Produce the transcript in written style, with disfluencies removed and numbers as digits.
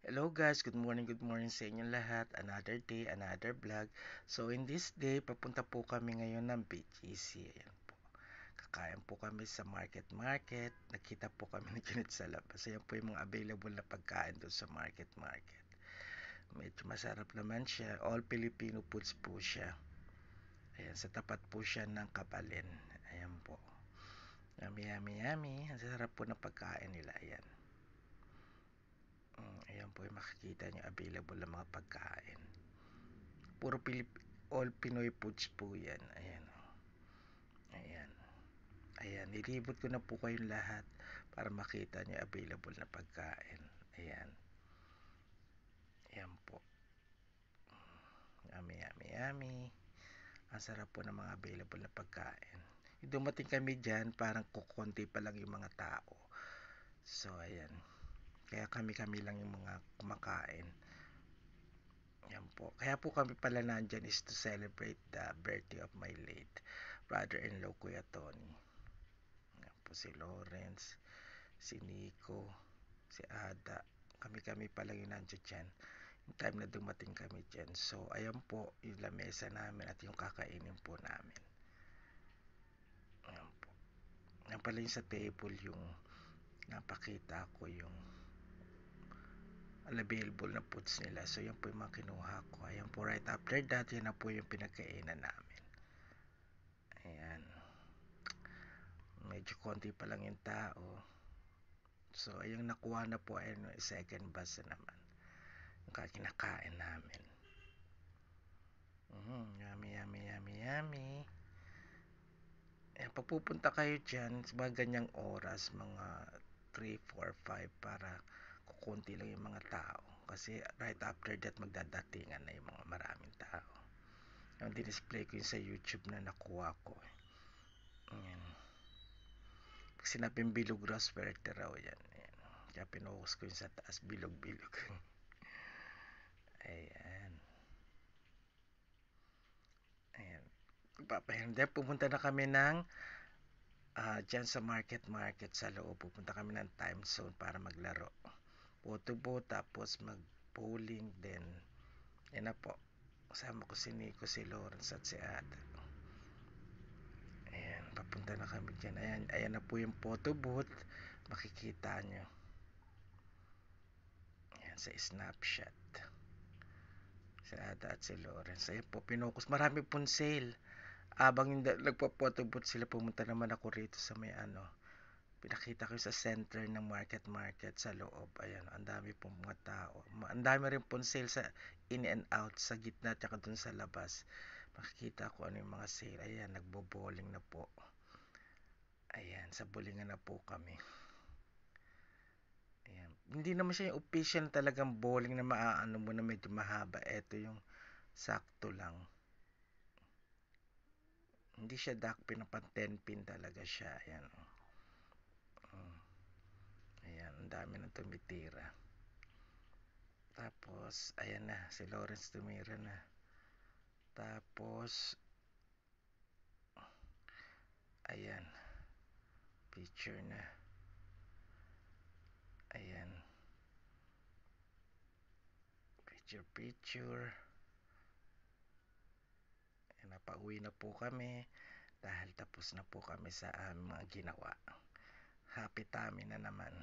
Hello guys, good morning sa inyong lahat. Another day, another vlog. So in this day, papunta po kami ngayon ng BGC. Ayan po. Kakain po kami sa market. Nakita po kami ni Janet sa labas. Ayan po yung mga available na pagkain doon sa market. Medyo masarap naman siya. All Filipino foods po siya. Ayan, sa tapat po siya ng Kapalin. Ayan po. Yummy. Ang sarap po ng pagkain nila. Ayan. Ayan po yung makikita nyo available na mga pagkain. Puro all Pinoy foods po yan. Ayan. Ayan. Ayan. Nilibot ko na po kayong lahat para makita nyo available na pagkain. Ayan. Ayan po. Yummy. Ang sarap po ng mga available na pagkain. Dumating kami dyan, parang kukunti pa lang yung mga tao. So, ayan. Kaya kami lang yung mga kumakain. Yan po. Kaya po kami pala nandyan is to celebrate the birthday of my late brother-in-law, Kuya Tony. Yan po si Lawrence, si Nico, si Ada. Kami pala yung nandyan dyan. Yung time na dumating kami dyan. So, ayan po yung lamesa namin at yung kakainin po namin. Ayan po. Yan pala yung sa table yung napakita ko yung available na foods nila. So, yan po yung mga kinuha ko. Ayan po, right after that, yan na po yung pinagkainan namin. Ayan. Medyo konti pa lang yung tao. So, ayun nakuha na po ay second bus na naman. Yung kinakain namin. Yummy. Ayan, pag pupunta kayo dyan, sa mga ganyang oras, mga 3, 4, 5, para kukunti lang yung mga tao. Kasi right after that, magdadatingan na yung mga maraming tao. Yung dinisplay ko yun sa YouTube na nakuha ko. Ayan. Pag sinabing bilog raw, swerte raw yan. Ayan. Kaya pinuhos ko yun sa taas, bilog. Ayan. Ayan. Papahanda, pupunta na kami ng dyan sa market sa loob. Pupunta kami ng time zone para maglaro. Photo tapos mag-bowling, then yan na po. Kasama ko si Nico, si Lawrence at si Ada. Ayan, papunta na kami dyan. Ayan na po yung photo booth. Makikita nyo. Ayan, sa Snapchat. Si Ada at si Lawrence. Ayan po, pinokus. Marami pong sale. Abang yung nagpo-photobooth sila, pumunta naman ako rito sa may pinakita ko sa center ng market sa loob. Ayan, ang dami pong mga tao. Ang dami rin pong sale sa in and out, sa gitna at saka dun sa labas. Makikita ko ano yung mga sale. Ayan, nagbo-bowling na po. Ayan, sa bowlingan na po kami. Ayan. Hindi naman siya yung official talagang bowling na maaano mo na medyo mahaba. Ito yung sakto lang. Hindi siya duck pin, na 10 pin talaga siya. Ayan. Ayan, ang dami nang tumitira. Tapos, ayan na, si Lawrence tumira na. Tapos, ayan, picture na. Ayan. Picture. Ayan, napauwi na po kami dahil tapos na po kami sa aming mga ginawa. Happy tummy na naman.